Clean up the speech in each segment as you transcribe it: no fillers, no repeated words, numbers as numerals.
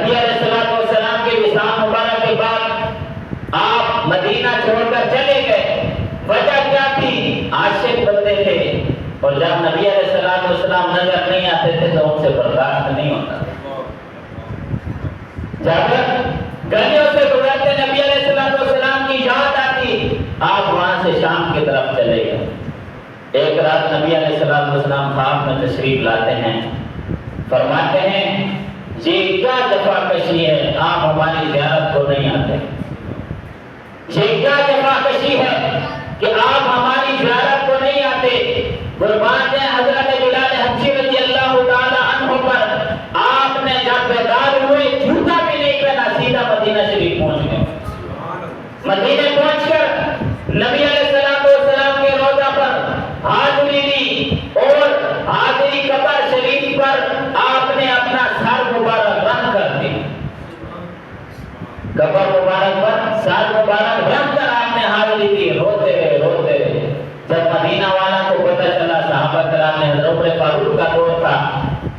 نبی علیہ السلام کے وصال مبارک کے بعد آپ مدینہ چھوڑ کر چلے گئے. وجہ کیا تھی؟ عاشق بندے تھے اور جب نبی علیہ السلام نظر نہیں آتے تھے تو ان سے برداشت نہیں ہوتا. جب گلیوں سے گزرتے نبی علیہ السلام کی یاد آتی، آپ وہاں سے شام کی طرف چلے گئے. ایک رات نبی علیہ السلام خواب میں تشریف لاتے ہیں، فرماتے ہیں یہ کیا جفا کشی ہے، آپ ہماری زیارت کو نہیں آتے. یہ کیا جفا کشی ہے کہ آپ ہماری زیارت کو نہیں آتے. قربان جائیں حضرت بلال حبشی رضی اللہ تعالی عنہ پر آپ نے جب بیدار ہوئے جوتا بھی نہیں پہنا، سیدھا مدینہ شریف پہنچ گئے. مدینہ پہنچ کر نبی علیہ السلام کے روضہ پر حاضری دی اور حاضری قبر شریف پر آپ نے اپنا سر مبارک رکھ کر دی. قبر مبارک پر سر مبارک رکھ کر آپ نے حاضری دی. روتے رہے. جب مدینہ والا کو پتہ چلا، صحابہ کرام نے، حضرت عمر فاروق کا دور تھا،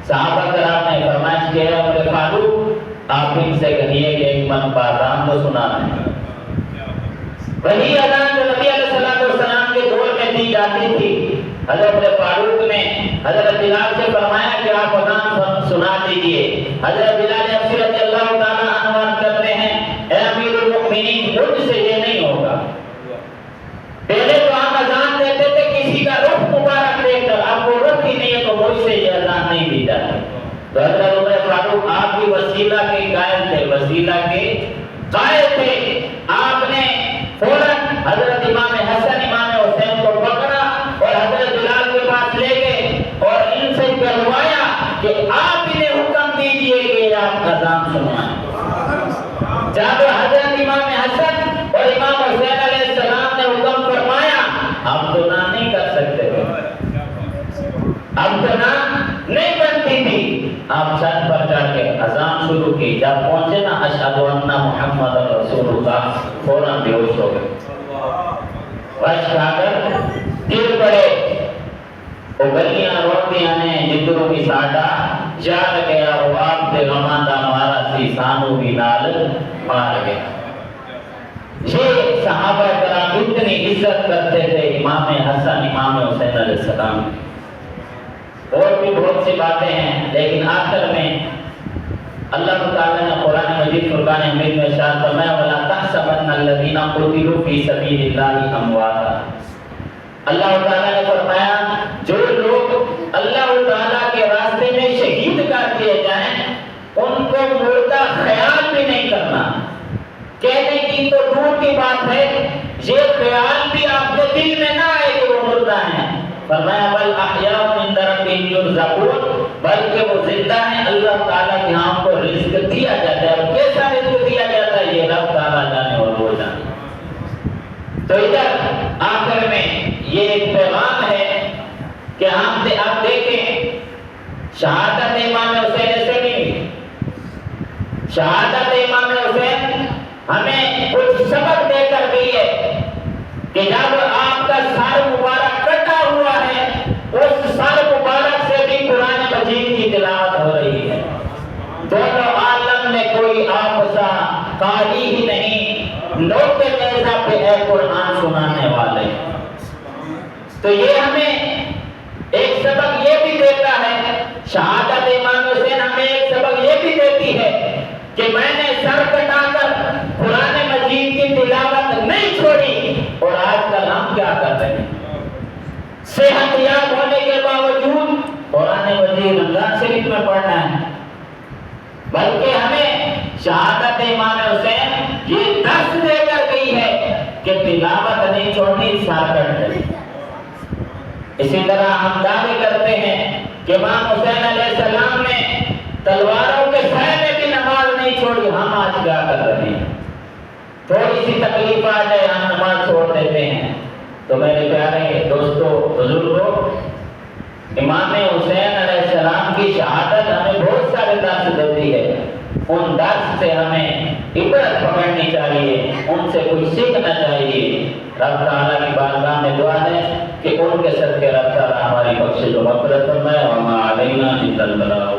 صحابہ کرام نے فرمائش کی ہے عمر فاروق آپ ان سے کہیے کہ ایک من اذان تو سنا ہے. وہی اذان جو نبی علیہ السلام کے دور میں دی جاتی تھی، حضرت عمر فاروق نے حضرت بلال سے فرمایا کہ آپ اذان سنا دیجئے. حضرت بلال حبشی رضی اللہ تعالی عنہ کرتے ہیں اے امیر المؤمنین مجھ سے یہ نہیں ہوگا. پہلے تو آپ اذان دیتے تھے کسی کا رخ مبارک دیکھ کر، اب وہ رخ ہی نہیں ہے تو مجھ سے یہ اذان نہیں دی جاتی. تو حضرت عمر فاروق آپ کی وسیلہ کے قائل تھے، وسیلہ کے قائل تھے. آپ نے فوراً حضرت امام حسن امام حسین کو پکڑا اور حضرت بلال کے پاس لے گئے اور ان سے کہلوایا کہ آپ انہیں حکم دیجئے کہ آپ اذان سنائیں. جب حضرت امام حسن اور امام حسین علیہ السلام نے حکم فرمایا، اب تو نہ نہیں کر سکتے تھے، اب تو نہ نہیں بنتی تھی. آپ چھت پر چڑھ کے اذان شروع کی. جب پہنچے نا اشہد ان محمد رسول اللہ، فوراً بے ہوش ہو گئے. بس کھا کر گر پڑے. وہ گلیاں روٹیاں نے جدروں کی ساڈا جال گیا، وہ آپ دے غمان دا مارا سی سانو بھی نال مار گیا. یہ صحابہ کرام اتنی عزت کرتے تھے امام حسن امام حسین علیہ السلام. اور بھی بہت سی باتیں ہیں لیکن آخر میں اللہ تعالیٰ نے قرآن مجید فرقان حمید میں ارشاد فرمایا وَلَا تَحْسَبَنَّ الَّذِينَ قُتِلُوا فِي سَبِيلِ اللَّهِ أَمْوَاتًا. اللہ تعالیٰ نے فرمایا جو لوگ اللہ تعالیٰ کے راستے میں شہید کر دیے جائیں ان کو مردہ خیال بھی نہیں کرنا. کہنے کی تو دور کی بات ہے، یہ خیال بھی آپ کے دل میں نہ آئے کہ وہ مردہ ہیں. فرمایا بل احیاء عند ربهم یرزقون، بلکہ وہ زندہ ہیں، اللہ تعالیٰ کے ہاں کو رزق دیا جاتا ہے. اور کیسا رزق دیا جاتا ہے یہ رب تعالیٰ جانے اور وہ جانے. تو ادھر آخر میں یہ ایک پیغام ہے کہ ہم آپ دیکھیں شہادت امام حسین ایسے نہیں. شہادت امام حسین ہمیں کچھ سبق دے کر گئی ہے کہ جب آپ کا سر مبارک کٹا ہوا ہے اس سر مبارک سے بھی قرآن مجید کی تلاوت ہو رہی ہے. دونوں عالم میں کوئی آپسا قاری ہی نہیں، لوگ کے نیزہ پہ ہے قرآن سنانے والے. تو یہ ہمیں ایک سبق یہ بھی دیتا ہے، شہادت امام حسین ہمیں ایک سبق یہ بھی دیتی ہے کہ میں نے سر کٹا کر قرآن مجید کی تلاوت نہیں چھوڑی. اور آج کل ہم کیا کر رہے ہیں؟ صحت یاب ہونے کے باوجود قرآن مجید رمضان شریف میں پڑھنا ہے، بلکہ ہمیں شہادت امام حسین یہ درس دے کر گئی ہے کہ تلاوت نہیں چھوڑنی، سر کٹ گئی. اسی طرح ہم دعوے کرتے ہیں کہ امام حسین علیہ السلام نے تلواروں کے سائے میں بھی نماز نہیں چھوڑی. ہم آج کیا کر رہے ہیں؟ تھوڑی سی تکلیف آ جائے ہم نماز چھوڑ دیتے ہیں. تو میرے پیارے دوستو بزرگوں، امام حسین علیہ السلام کی شہادت ہمیں بہت سارے درس دیتی ہے. ان درس سے ہمیں عبرت پکڑنی چاہیے، ان سے کچھ سیکھنا چاہیے. رب تعالیٰ کی بارگاہ میں دعا ہے کہ ان کے صدقے رب تعالیٰ ہماری بخشش و مغفرت فرمائے. وما علینا الا البلاغ.